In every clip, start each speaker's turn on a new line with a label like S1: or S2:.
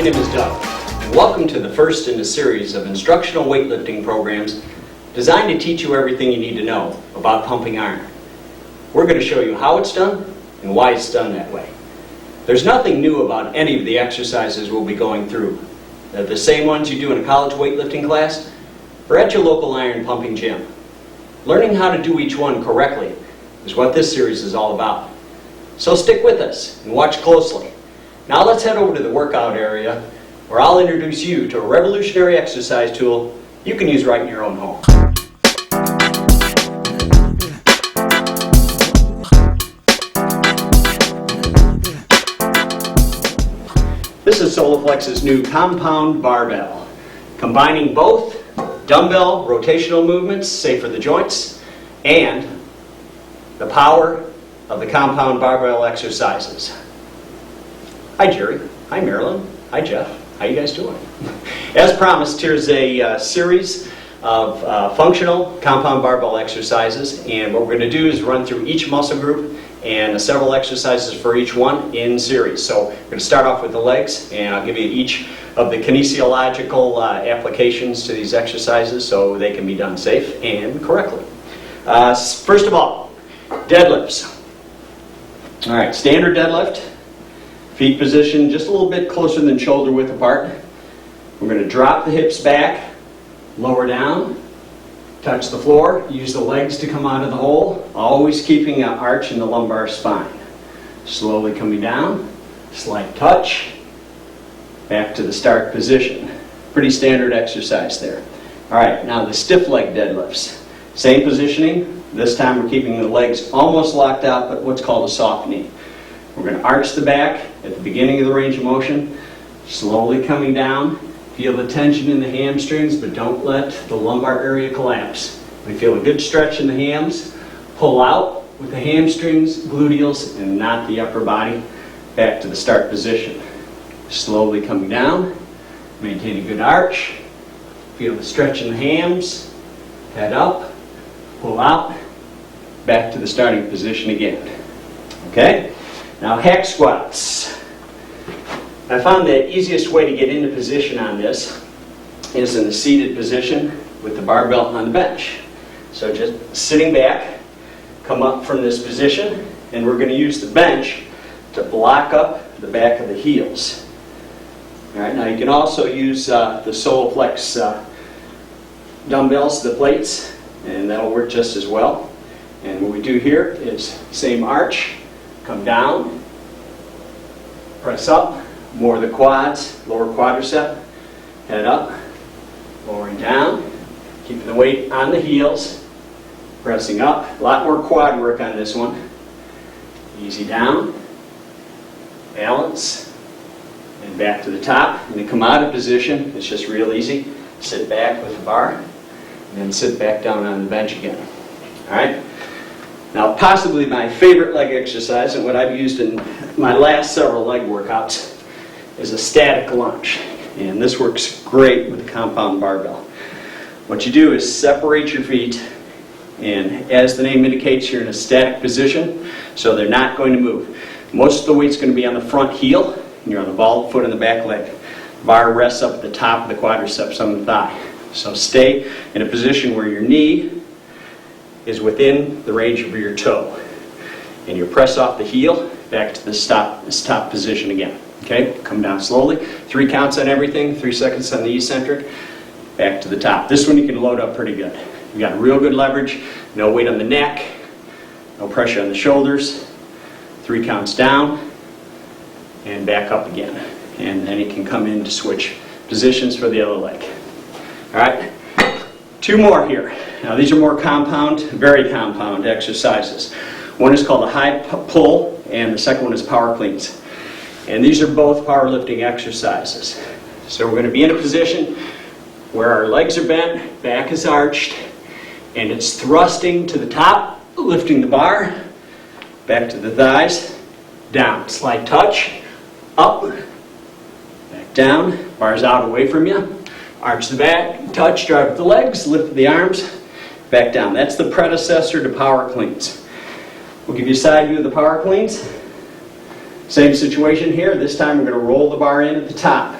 S1: My name is Doug, and welcome to the first in a series of instructional weightlifting programs designed to teach you everything you need to know about pumping iron. We're going to show you how it's done and why it's done that way. There's nothing new about any of the exercises we'll be going through. They're the same ones you do in a college weightlifting class or at your local iron pumping gym. Learning how to do each one correctly is what this series is all about. So stick with us and watch closely. Now let's head over to the workout area where I'll introduce you to a revolutionary exercise tool you can use right in your own home. This is SOLOFLEX's new Compound Barbell, combining both dumbbell rotational movements, safe for the joints, and the power of the Compound Barbell exercises. Hi Jerry, hi Marilyn, hi Jeff, how you guys doing? As promised, here's a series of functional compound barbell exercises, and what we're going to do is run through each muscle group and several exercises for each one in series. So we're going to start off with the legs, and I'll give you each of the kinesiological applications to these exercises so they can be done safe and correctly. First of all, deadlifts. All right, standard deadlift. Feet positioned just a little bit closer than shoulder width apart. We're going to drop the hips back, lower down, touch the floor, use the legs to come out of the hole, always keeping an arch in the lumbar spine. Slowly coming down, slight touch, back to the start position. Pretty standard exercise there. Alright, now the stiff leg deadlifts. Same positioning, this time we're keeping the legs almost locked out, but what's called a soft knee. We're going to arch the back at the beginning of the range of motion, slowly coming down. Feel the tension in the hamstrings, but don't let the lumbar area collapse. We feel a good stretch in the hams. Pull out with the hamstrings, gluteals, and not the upper body. Back to the start position. Slowly coming down. Maintain a good arch. Feel the stretch in the hams. Head up. Pull out. Back to the starting position again. Okay? Now hack squats. I found the easiest way to get into position on this is in the seated position with the barbell on the bench. So just sitting back, come up from this position, and we're going to use the bench to block up the back of the heels. All right, now you can also use the SOLOFLEX dumbbells, the plates, and that'll work just as well. And what we do here is same arch, come down, press up, more the quads, lower quadricep, head up, lowering down, keeping the weight on the heels, pressing up, a lot more quad work on this one. Easy down, balance, and back to the top. And then come out of position, it's just real easy. Sit back with the bar, and then sit back down on the bench again. All right? Now, possibly my favorite leg exercise, and what I've used in my last several leg workouts, is a static lunge. And this works great with the compound barbell. What you do is separate your feet, and as the name indicates, you're in a static position, so they're not going to move. Most of the weight's going to be on the front heel, and you're on the ball of the foot and the back leg. Bar rests up at the top of the quadriceps on the thigh. So stay in a position where your knee is within the range of your toe. And you press off the heel back to the stop position again. Okay, come down slowly. 3 counts on everything, 3 seconds on the eccentric, back to the top. This one you can load up pretty good. You got real good leverage, no weight on the neck, no pressure on the shoulders. 3 counts down, and back up again. And then you can come in to switch positions for the other leg. All right, 2 more here. Now these are more compound, very compound exercises. One is called a high pull, and the second one is power cleans. And these are both powerlifting exercises. So we're going to be in a position where our legs are bent, back is arched, and it's thrusting to the top, lifting the bar, back to the thighs, down. Slight touch, up, back down, bars out away from you. Arch the back, touch, drive with the legs, lift the arms, back down. That's the predecessor to power cleans. We'll give you a side view of the power cleans. Same situation here. This time we're going to roll the bar in at the top.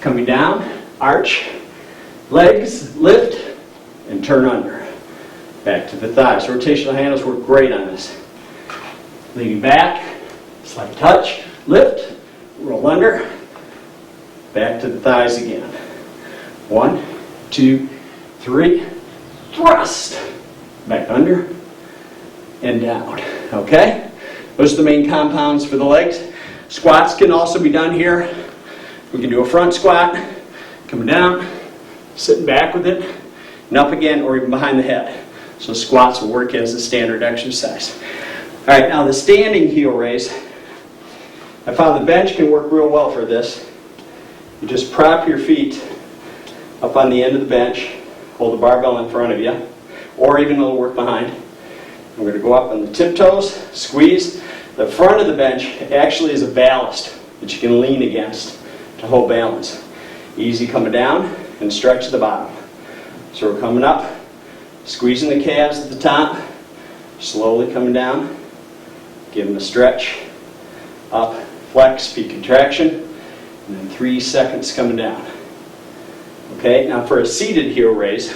S1: Coming down, arch, legs, lift, and turn under. Back to the thighs. Rotational handles work great on this. Leaning back, slight touch, lift, roll under, back to the thighs again. 1, 2, 3, thrust. Back under and down. Okay? Those are the main compounds for the legs. Squats can also be done here. We can do a front squat, coming down, sitting back with it, and up again, or even behind the head. So squats will work as a standard exercise. All right, now the standing heel raise. I found the bench can work real well for this. You just prop your feet up on the end of the bench, hold the barbell in front of you, or even a little work behind. We're going to go up on the tiptoes, squeeze. The front of the bench actually is a ballast that you can lean against to hold balance. Easy coming down and stretch the bottom. So we're coming up, squeezing the calves at the top, slowly coming down, give them a stretch, up, flex, peak contraction, and then 3 seconds coming down. Okay, now for a seated heel raise,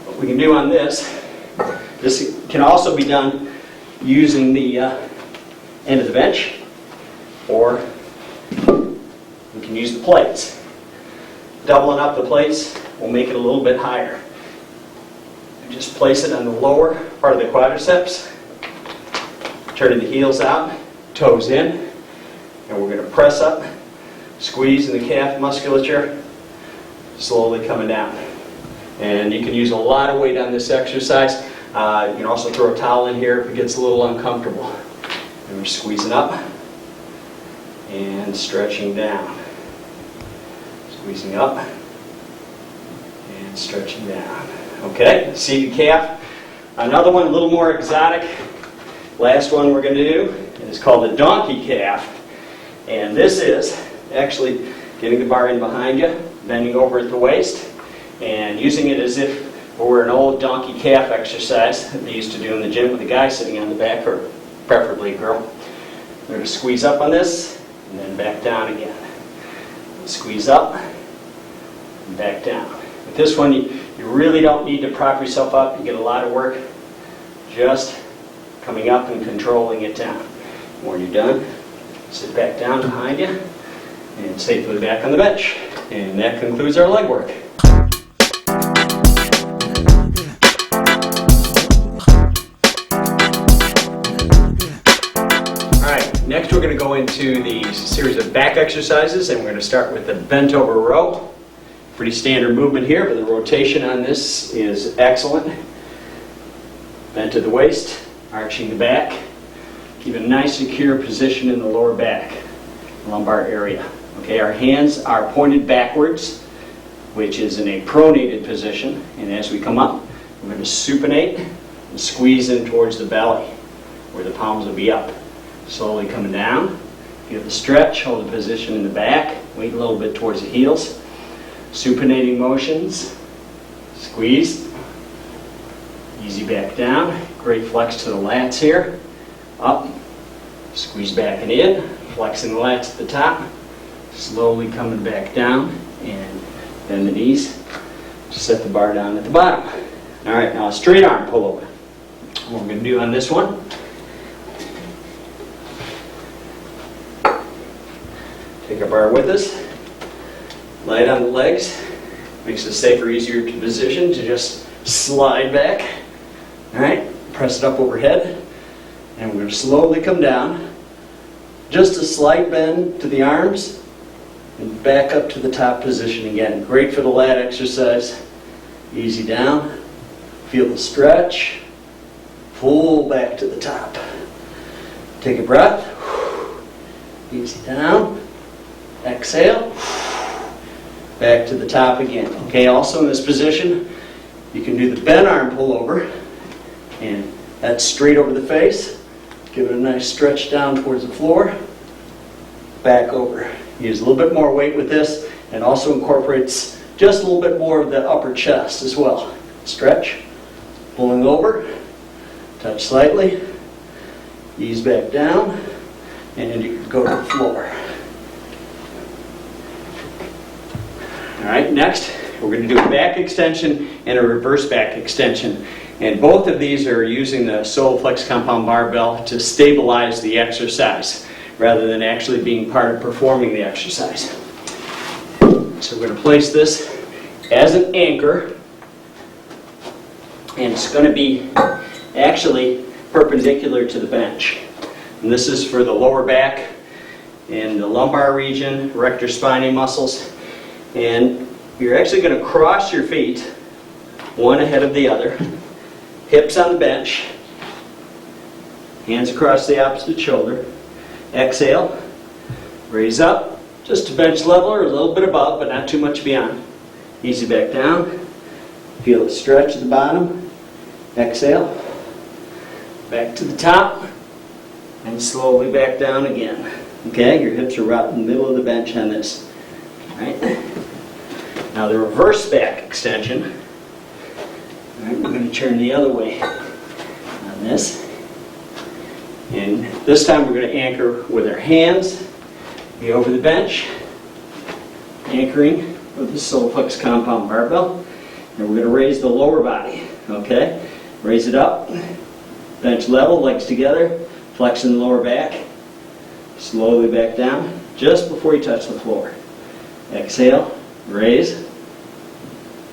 S1: what we can do on this can also be done using the end of the bench, or we can use the plates. Doubling up the plates will make it a little bit higher. Just place it on the lower part of the quadriceps, turning the heels out, toes in, and we're going to press up, squeezing the calf musculature, slowly coming down. And you can use a lot of weight on this exercise. You can also throw a towel in here if it gets a little uncomfortable. And we're squeezing up and stretching down. Squeezing up and stretching down. Okay, seated calf. Another one a little more exotic. Last one we're going to do is called the donkey calf. And this is actually getting the bar in behind you, bending over at the waist, and using it as if or an old donkey calf exercise that they used to do in the gym with a guy sitting on the back, or preferably a girl. We're going to squeeze up on this, and then back down again. Squeeze up, and back down. With this one, you really don't need to prop yourself up. You get a lot of work just coming up and controlling it down. When you're done, sit back down behind you, and safely back on the bench. And that concludes our leg work. Next, we're going to go into the series of back exercises, and we're going to start with the bent over row. Pretty standard movement here, but the rotation on this is excellent. Bent to the waist, arching the back. Keep a nice secure position in the lower back, lumbar area. Okay, our hands are pointed backwards, which is in a pronated position, and as we come up, we're going to supinate and squeeze in towards the belly, where the palms will be up. Slowly coming down, give the stretch, hold the position in the back, weight a little bit towards the heels. Supinating motions, squeeze, easy back down, great flex to the lats here, up, squeeze back and in, flexing the lats at the top, slowly coming back down, and bend the knees, set the bar down at the bottom. All right, now a straight arm pullover. What we're going to do on this one, take our bar with us, light on the legs, makes it safer, easier to position to just slide back. All right, press it up overhead, and we're going to slowly come down. Just a slight bend to the arms, and back up to the top position again. Great for the lat exercise. Easy down, feel the stretch, pull back to the top. Take a breath, easy down. Exhale, back to the top again. Okay, also in this position, you can do the bent arm pullover, and that's straight over the face. Give it a nice stretch down towards the floor, back over. Use a little bit more weight with this, and also incorporates just a little bit more of the upper chest as well. Stretch, pulling over, touch slightly, ease back down, and you can go to the floor. All right, next we're going to do a back extension and a reverse back extension. And both of these are using the SOLOFLEX Compound Barbell to stabilize the exercise rather than actually being part of performing the exercise. So we're going to place this as an anchor, and it's going to be actually perpendicular to the bench. And this is for the lower back and the lumbar region, rector spinae muscles. And you're actually going to cross your feet, one ahead of the other, hips on the bench, hands across the opposite shoulder. Exhale, raise up, just to bench level or a little bit above, but not too much beyond. Easy back down. Feel it stretch at the bottom. Exhale, back to the top, and slowly back down again. Okay, your hips are right in the middle of the bench on this. All right. Now the reverse back extension. All right, we're going to turn the other way on this. And this time we're going to anchor with our hands, be over the bench, anchoring with the SOLOFLEX Compound Barbell. And we're going to raise the lower body, okay? Raise it up, bench level, legs together, flexing the lower back, slowly back down, just before you touch the floor. Exhale, raise,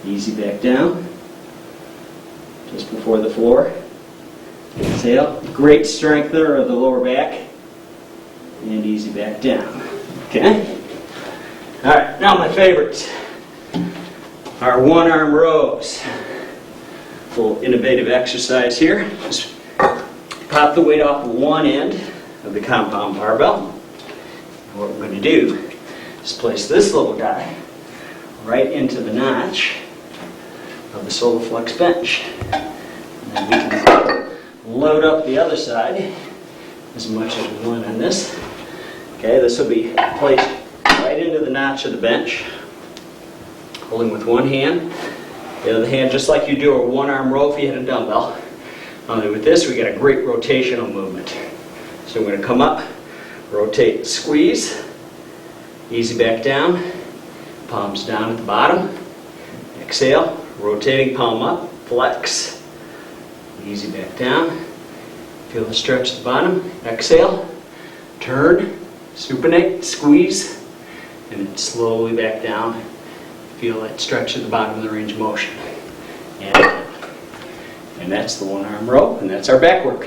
S1: easy back down, just before the floor. Exhale, great strengthener of the lower back, and easy back down. Okay? All right, now my favorites. Our one-arm rows. A little innovative exercise here. Just pop the weight off one end of the compound barbell. What we're going to do is place this little guy right into the notch of the SOLOFLEX bench. And then we can load up the other side as much as we want on this. Okay, this will be placed right into the notch of the bench, holding with one hand. The other hand, just like you do a one-arm row if you had a dumbbell. Only with this, we get a great rotational movement. So we're going to come up, rotate, squeeze, easy back down, palms down at the bottom. Exhale, rotating palm up, flex, easy back down. Feel the stretch at the bottom. Exhale, turn, supinate, squeeze, and then slowly back down. Feel that stretch at the bottom of the range of motion. And that's the one-arm row, and that's our back work.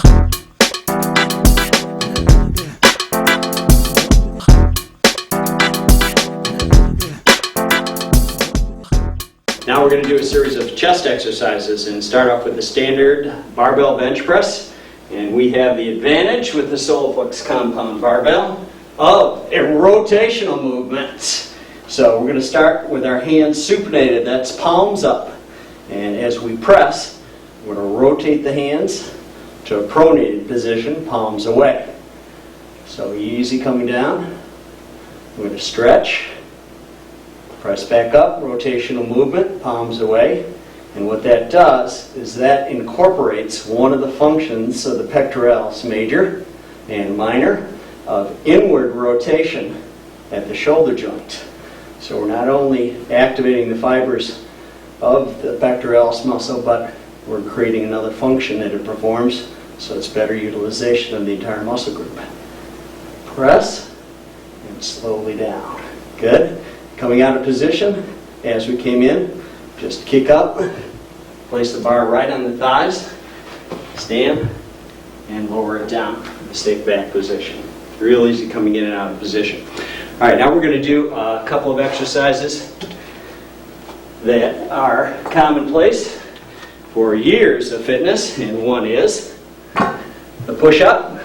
S1: Now we're going to do a series of chest exercises and start off with the standard barbell bench press. And we have the advantage with the SOLOFLEX Compound Barbell of a rotational movement. So we're going to start with our hands supinated, that's palms up. And as we press, we're going to rotate the hands to a pronated position, palms away. So easy coming down. We're going to stretch, press back up, rotational movement, palms away. And what that does is that incorporates one of the functions of the pectoralis major and minor of inward rotation at the shoulder joint. So we're not only activating the fibers of the pectoralis muscle, but we're creating another function that it performs, so it's better utilization of the entire muscle group. Press and slowly down. Good. Coming out of position as we came in, just kick up, place the bar right on the thighs, stand, and lower it down in the safe back position. Real easy coming in and out of position. All right, now we're going to do a couple of exercises that are commonplace for years of fitness, and one is the push-up,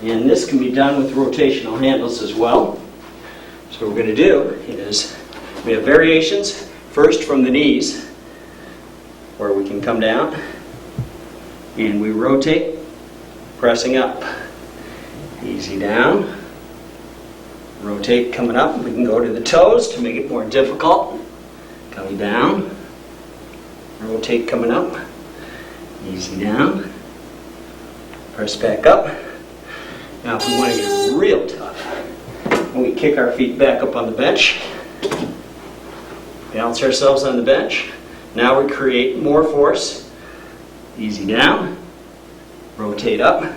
S1: and this can be done with rotational handles as well. So what we're going to do is we have variations, first from the knees, where we can come down, and we rotate, pressing up. Easy down. Rotate coming up. We can go to the toes to make it more difficult. Coming down. Rotate coming up. Easy down. Press back up. Now if we want to get real tough, and we kick our feet back up on the bench, Balance ourselves on the bench. Now we create more force. Easy down. Rotate up.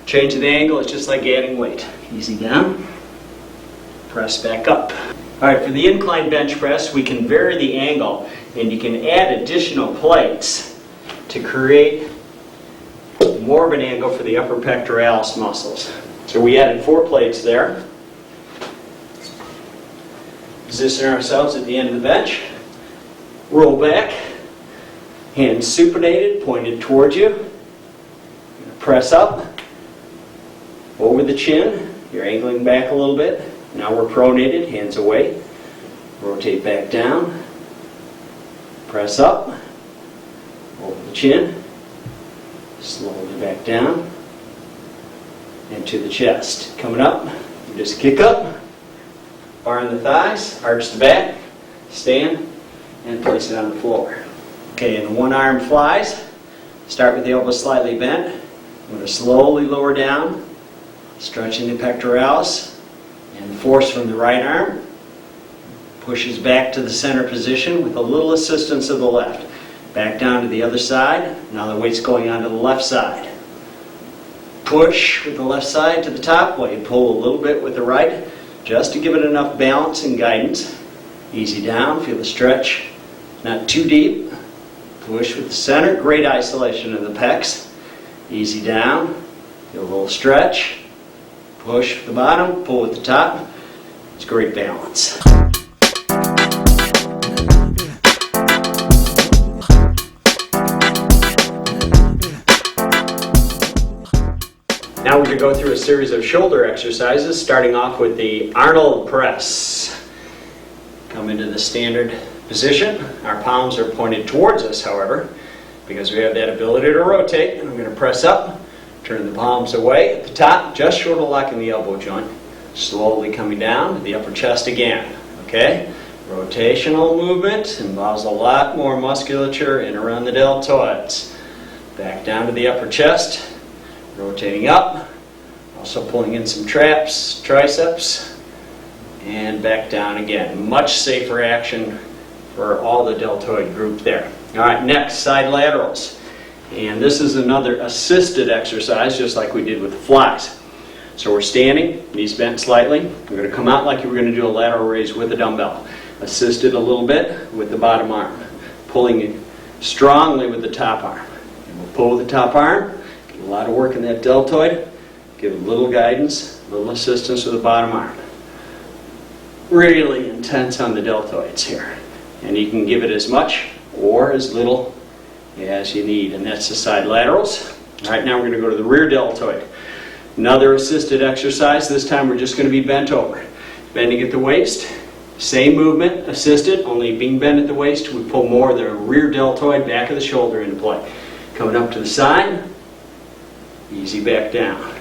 S1: Change the angle. It's just like adding weight. Easy down. Press back up. All right, for the incline bench press, we can vary the angle, and you can add additional plates to create more of an angle for the upper pectoralis muscles. So we added 4 plates there. Position ourselves at the end of the bench. Roll back. Hands supinated, pointed towards you. Press up. Over the chin. You're angling back a little bit. Now we're pronated, hands away. Rotate back down. Press up. Over the chin. Slowly back down. And to the chest. Coming up, you just kick up. Bar in the thighs, arch the back, stand, and place it on the floor. Okay, and the one arm flies. Start with the elbow slightly bent. I'm going to slowly lower down, stretching the pectoralis, and force from the right arm. Pushes back to the center position with a little assistance of the left. Back down to the other side. Now the weight's going on to the left side. Push with the left side to the top while you pull a little bit with the right, just to give it enough balance and guidance. Easy down, feel the stretch. Not too deep. Push with the center, great isolation of the pecs. Easy down, feel a little stretch. Push with the bottom, pull with the top. It's great balance. Now we're going to go through a series of shoulder exercises, starting off with the Arnold press. Come into the standard position. Our palms are pointed towards us, however, because we have that ability to rotate. And I'm going to press up, turn the palms away at the top, just short of locking the elbow joint. Slowly coming down to the upper chest again. Okay? Rotational movement involves a lot more musculature in around the deltoids. Back down to the upper chest. Rotating up, also pulling in some traps, triceps, and back down again. Much safer action for all the deltoid group there. All right, next, side laterals. And this is another assisted exercise, just like we did with the flies. So we're standing, knees bent slightly. We're going to come out like you were going to do a lateral raise with a dumbbell. Assisted a little bit with the bottom arm. Pulling it strongly with the top arm. And we'll pull with the top arm. A lot of work in that deltoid. Give a little guidance, a little assistance with the bottom arm. Really intense on the deltoids here. And you can give it as much or as little as you need. And that's the side laterals. All right, now we're going to go to the rear deltoid. Another assisted exercise. This time we're just going to be bent over. Bending at the waist. Same movement, assisted, only being bent at the waist. We pull more of the rear deltoid, back of the shoulder into play. Coming up to the side. Easy back down.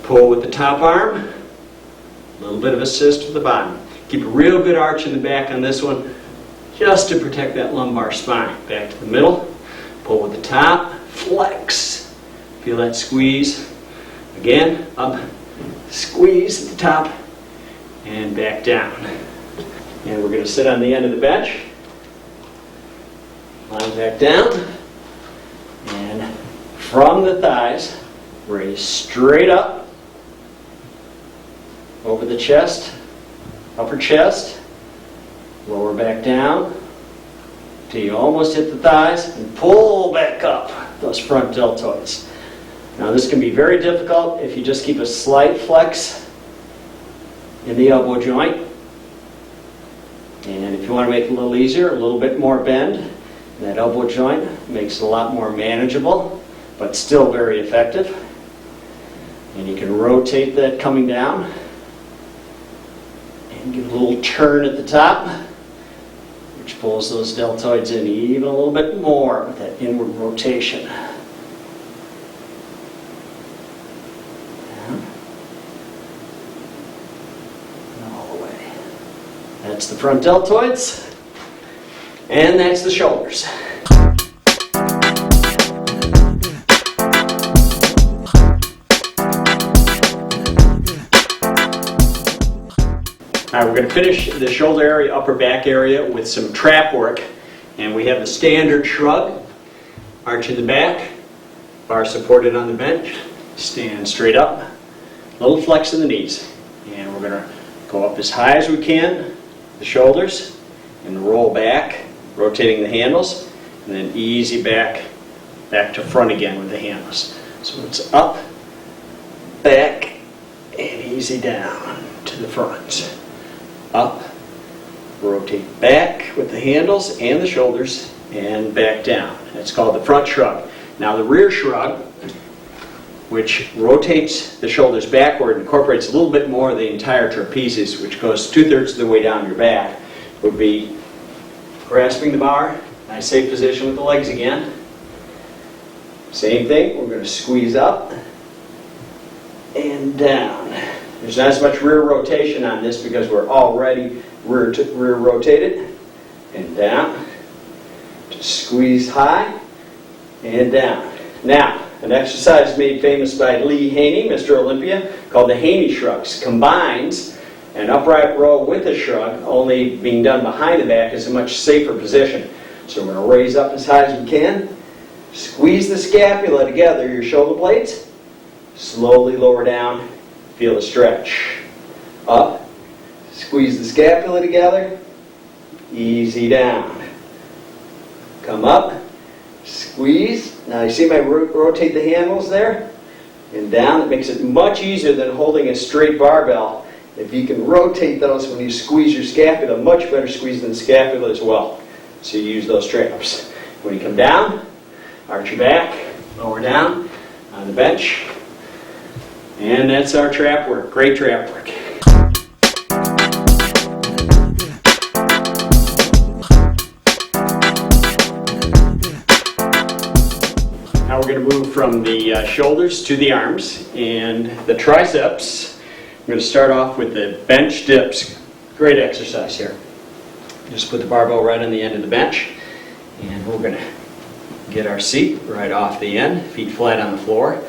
S1: Pull with the top arm. A little bit of assist with the bottom. Keep a real good arch in the back on this one, just to protect that lumbar spine. Back to the middle. Pull with the top. Flex. Feel that squeeze. Again, up. Squeeze at the top. And back down. And we're going to sit on the end of the bench. Line back down. And from the thighs, raise straight up, over the chest, upper chest, lower back down, till you almost hit the thighs, and pull back up those front deltoids. Now this can be very difficult if you just keep a slight flex in the elbow joint. And if you want to make it a little easier, a little bit more bend in that elbow joint, makes it a lot more manageable, but still very effective. And you can rotate that coming down and give a little turn at the top, which pulls those deltoids in even a little bit more with that inward rotation. And all the way. That's the front deltoids, and that's the shoulders. All All right, we're going to finish the shoulder area, upper back area with some trap work. And we have the standard shrug, arch in the back, bar supported on the bench, stand straight up, little flex in the knees. And we're going to go up as high as we can, the shoulders, and roll back, rotating the handles, and then easy back to front again with the handles. So it's up, back, and easy down to the front. Up, rotate back with the handles and the shoulders, and back down. That's called the front shrug. Now the rear shrug, which rotates the shoulders backward, incorporates a little bit more of the entire trapezius, which goes 2/3 of the way down your back, would be grasping the bar, nice safe position with the legs again. Same thing, we're going to squeeze up and down. There's not as much rear rotation on this because we're already rear rotated. And down. Just squeeze high and down. Now, an exercise made famous by Lee Haney, Mr. Olympia, called the Haney shrugs. Combines an upright row with a shrug, only being done behind the back is a much safer position. So we're going to raise up as high as we can. Squeeze the scapula together, your shoulder blades. Slowly lower down. Feel the stretch. Up. Squeeze the scapula together. Easy down. Come up. Squeeze. Now you see my rotate the handles there? And down. It makes it much easier than holding a straight barbell. If you can rotate those when you squeeze your scapula, much better squeeze than the scapula as well. So you use those traps. When you come down, arch your back, lower down on the bench. And that's our trap work. Great trap work. Now we're going to move from the shoulders to the arms and the triceps. I'm going to start off with the bench dips. Great exercise here. Just put the barbell right on the end of the bench, and we're going to get our seat right off the end, feet flat on the floor.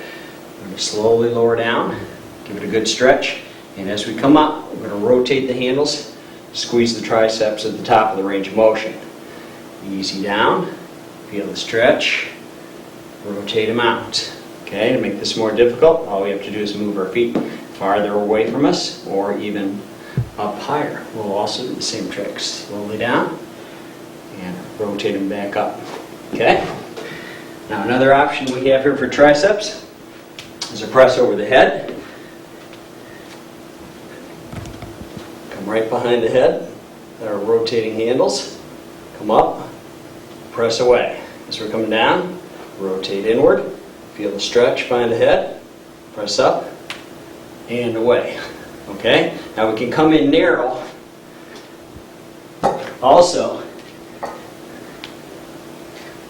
S1: We're going to slowly lower down, give it a good stretch, and as we come up, we're going to rotate the handles, squeeze the triceps at the top of the range of motion. Easy down, feel the stretch, rotate them out. Okay, to make this more difficult, all we have to do is move our feet farther away from us or even up higher. We'll also do the same tricks. Slowly down and rotate them back up. Okay? Now another option we have here for triceps is a press over the head. Come right behind the head. There are rotating handles. Come up, press away. As we're coming down, rotate inward. Feel the stretch behind the head. Press up and away. Okay? Now we can come in narrow. Also,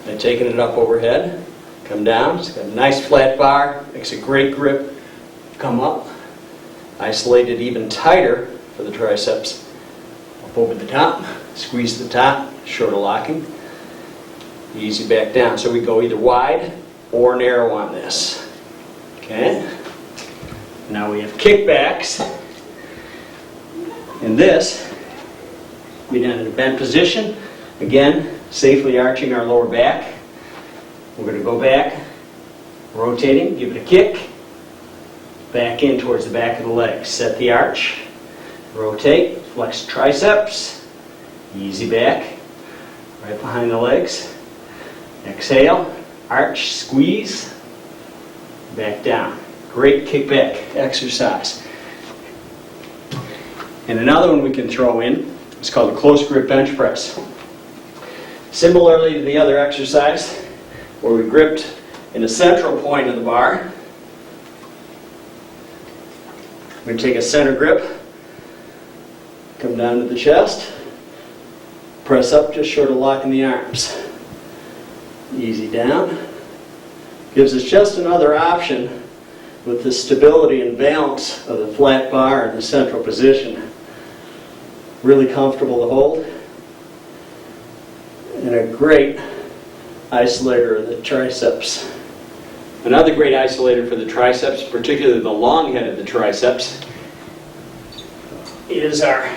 S1: by taking it up overhead, come down. It's got a nice flat bar, makes a great grip. Come up, isolate it even tighter for the triceps. Up over the top, squeeze the top, shoulder locking. Easy back down. So we go either wide or narrow on this. Okay? Now we have kickbacks. In this, we're down in a bent position. Again, safely arching our lower back. We're going to go back, rotating, give it a kick, back in towards the back of the leg. Set the arch, rotate, flex triceps, easy back, right behind the legs. Exhale, arch, squeeze, back down. Great kickback exercise. And another one we can throw in is called a close grip bench press. Similarly to the other exercise, where we gripped in the central point of the bar, we're going to take a center grip, come down to the chest, press up just short of locking the arms. Easy down. Gives us just another option with the stability and balance of the flat bar in the central position. Really comfortable to hold. And a great isolator of the triceps. Another great isolator for the triceps, particularly the long head of the triceps, is our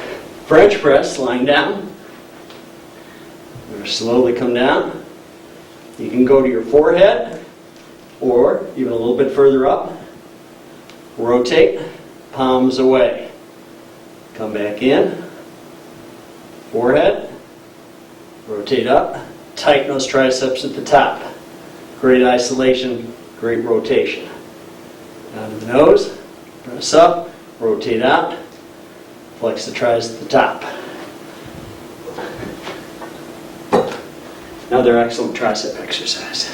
S1: French press, lying down. We're going to slowly come down. You can go to your forehead or even a little bit further up. Rotate, palms away. Come back in. Forehead. Rotate up. Tighten those triceps at the top. Great isolation, great rotation. Down to the nose. Press up. Rotate out. Flex the tris at the top. Another excellent tricep exercise.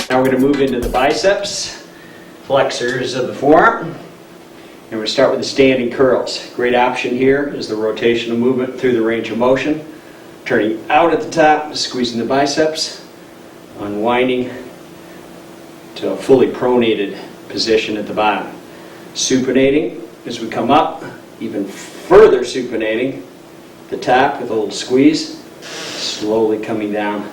S1: Now we're going to move into the biceps, flexors of the forearm. And we're going to start with the standing curls. Great option here is the rotational movement through the range of motion. Turning out at the top, squeezing the biceps, unwinding to a fully pronated position at the bottom. Supinating as we come up, even further supinating the top with a little squeeze, slowly coming down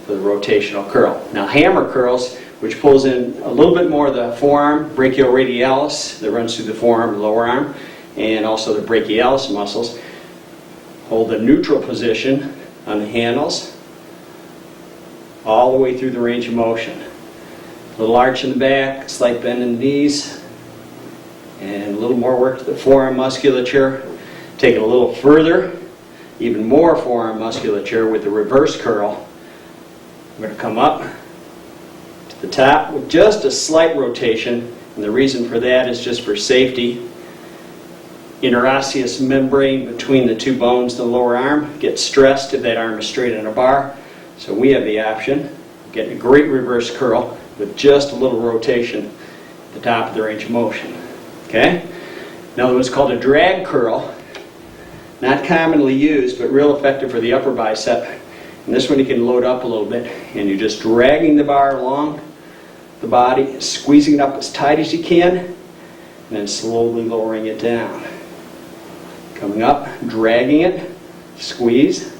S1: for the rotational curl. Now hammer curls, which pulls in a little bit more of the forearm, brachioradialis, that runs through the forearm, lower arm, and also the brachialis muscles. Hold the neutral position on the handles all the way through the range of motion. A little arch in the back, slight bend in the knees, and a little more work to the forearm musculature. Take it a little further, even more forearm musculature with the reverse curl. We're going to come up to the top with just a slight rotation, and the reason for that is just for safety. Interosseous membrane between the two bones in the lower arm gets stressed if that arm is straight on a bar. So we have the option of getting a great reverse curl with just a little rotation at the top of the range of motion. Okay? Another one's called a drag curl. Not commonly used, but real effective for the upper bicep. And this one you can load up a little bit, and you're just dragging the bar along the body, squeezing it up as tight as you can, and then slowly lowering it down. Coming up, dragging it, squeeze,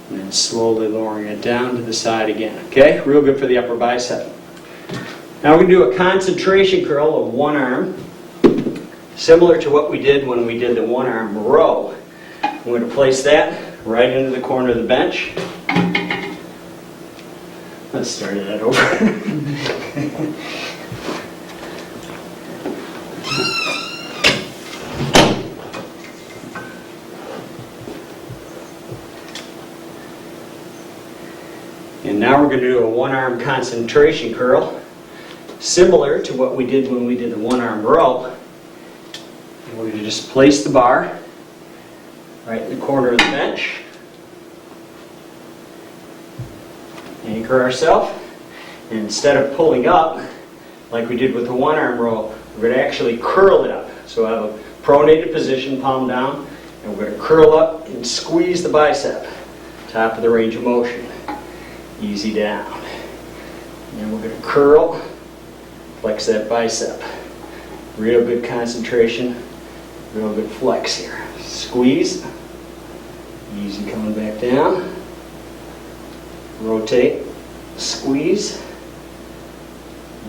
S1: and then slowly lowering it down to the side again. Okay? Real good for the upper bicep. Now we're going to do a concentration curl of one arm, similar to what we did when we did the one arm row. I'm going to place that right into the corner of the bench. Let's start that over. And now we're going to do a one-arm concentration curl, similar to what we did when we did the one-arm row. And we're going to just place the bar right in the corner of the bench. Anchor ourselves. And instead of pulling up, like we did with the one-arm row, we're going to actually curl it up. So I have a pronated position, palm down, and we're going to curl up and squeeze the bicep, top of the range of motion. Easy down. And then we're going to curl, flex that bicep. Real good concentration, real good flex here. Squeeze. Easy coming back down. Rotate, squeeze.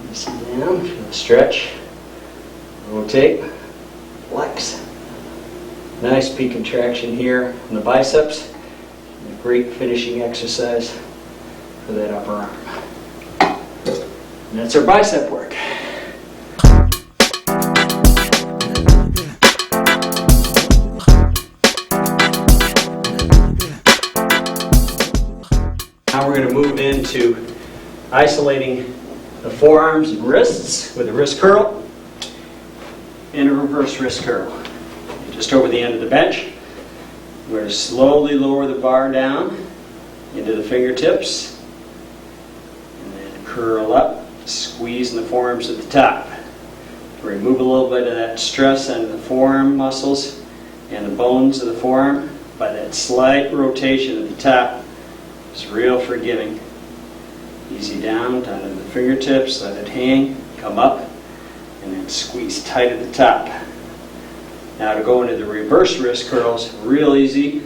S1: Easy down, feel stretch. Rotate, flex. Nice peak contraction here in the biceps. And a great finishing exercise for that upper arm. And that's our bicep work. Now we're going to move into isolating the forearms and wrists with a wrist curl and a reverse wrist curl. Just over the end of the bench, we're going to slowly lower the bar down into the fingertips and then curl up, squeezing the forearms at the top. Remove a little bit of that stress on the forearm muscles and the bones of the forearm by that slight rotation at the top. It's real forgiving. Easy down to the fingertips, let it hang, come up, and then squeeze tight at the top. Now to go into the reverse wrist curls, real easy.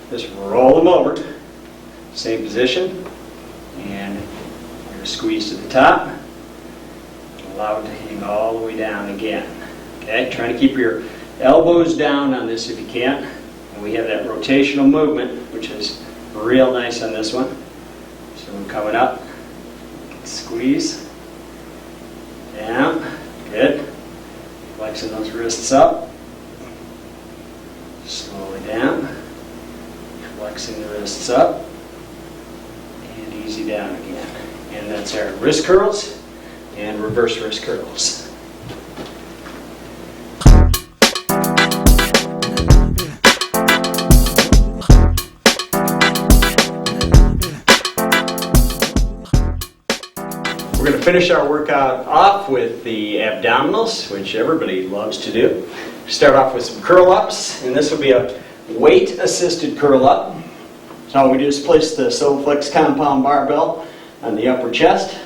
S1: Just roll them over, same position, and going to squeeze to the top. Allow it to hang all the way down again. Okay, trying to keep your elbows down on this if you can. And we have that rotational movement, which is real nice on this one. So we're coming up, squeeze, down, good. Flexing those wrists up, slowly down, flexing the wrists up, and easy down again. And that's our wrist curls and reverse wrist curls. We're going to finish our workout off with the abdominals, which everybody loves to do. Start off with some curl-ups, and this will be a weight-assisted curl-up. So all we do is place the SOLOFLEX Compound Barbell on the upper chest.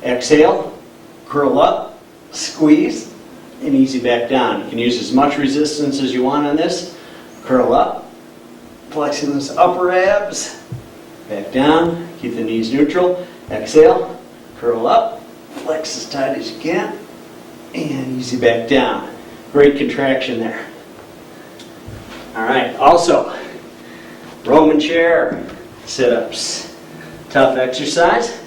S1: Exhale, curl up, squeeze, and easy back down. You can use as much resistance as you want on this. Curl up, flexing those upper abs, back down, keep the knees neutral. Exhale. Curl up, flex as tight as you can, and easy back down. Great contraction there. All right, also, Roman chair sit-ups. Tough exercise.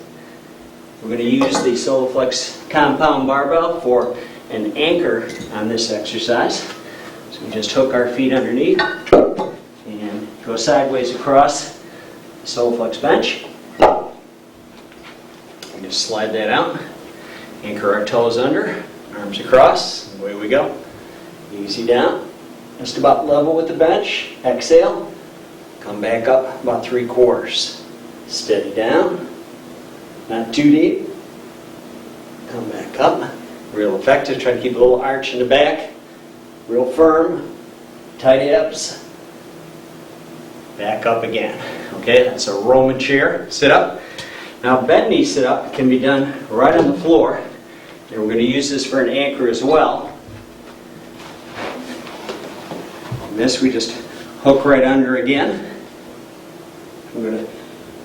S1: We're going to use the SOLOFLEX Compound Barbell for an anchor on this exercise. So we just hook our feet underneath and go sideways across the SOLOFLEX bench. Just slide that out, anchor our toes under, arms across, and away we go. Easy down, just about level with the bench. Exhale, come back up about 3/4. Steady down, not too deep. Come back up, real effective. Try to keep a little arch in the back, real firm, tight abs. Back up again. Okay, that's a Roman chair sit up. Now, bend knee sit-up can be done right on the floor, and we're going to use this for an anchor as well. And this we just hook right under again. We're going to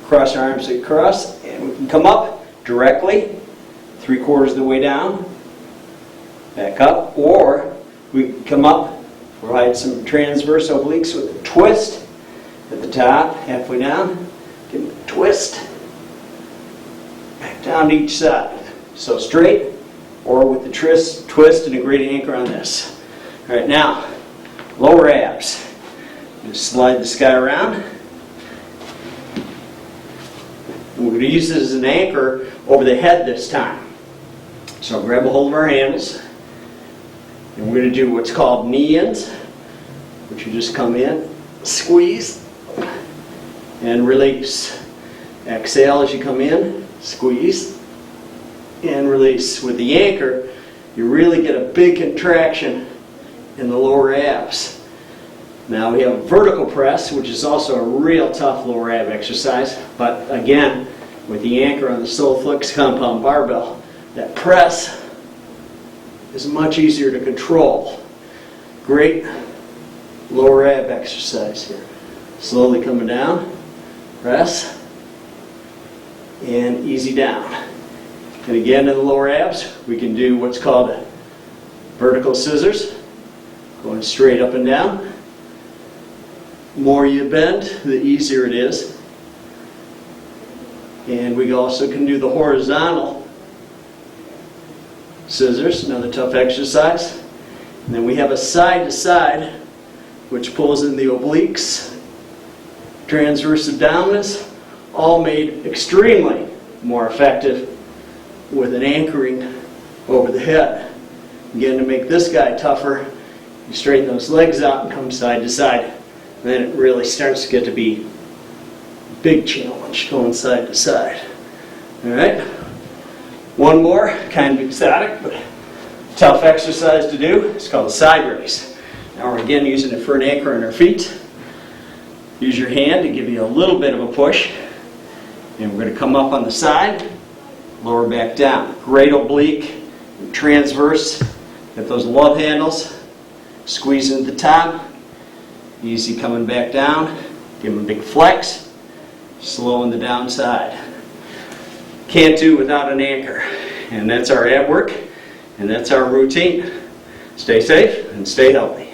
S1: cross our arms across, and we can come up directly, 3/4 of the way down, back up, or we can come up, provide some transverse obliques with a twist at the top, halfway down, give it a twist. Back down to each side. So straight or with the twist and a great anchor on this. All right, now, lower abs. Just slide this guy around. And we're going to use this as an anchor over the head this time. So grab a hold of our handles. And we're going to do what's called knee-ins, which you just come in, squeeze, and release. Exhale as you come in. Squeeze and release. With the anchor, you really get a big contraction in the lower abs. Now we have vertical press, which is also a real tough lower ab exercise. But again, with the anchor on the SOLOFLEX Compound Barbell, that press is much easier to control. Great lower ab exercise here. Slowly coming down, press, and easy down. And again, in the lower abs, we can do what's called a vertical scissors, going straight up and down. The more you bend, the easier it is. And we also can do the horizontal scissors, another tough exercise. And then we have a side to side, which pulls in the obliques, transverse abdominis, all made extremely more effective with an anchoring over the head. Again, to make this guy tougher, you straighten those legs out and come side to side. And then it really starts to get to be a big challenge going side to side. All right, one more, kind of exotic, but tough exercise to do. It's called a side raise. Now we're again using it for an anchor on our feet. Use your hand to give you a little bit of a push. And we're going to come up on the side, lower back down. Great oblique, transverse. Get those love handles. Squeeze into the top. Easy coming back down. Give them a big flex. Slow on the downside. can't do without an anchor. And that's our ab work, and that's our routine. Stay safe and stay healthy.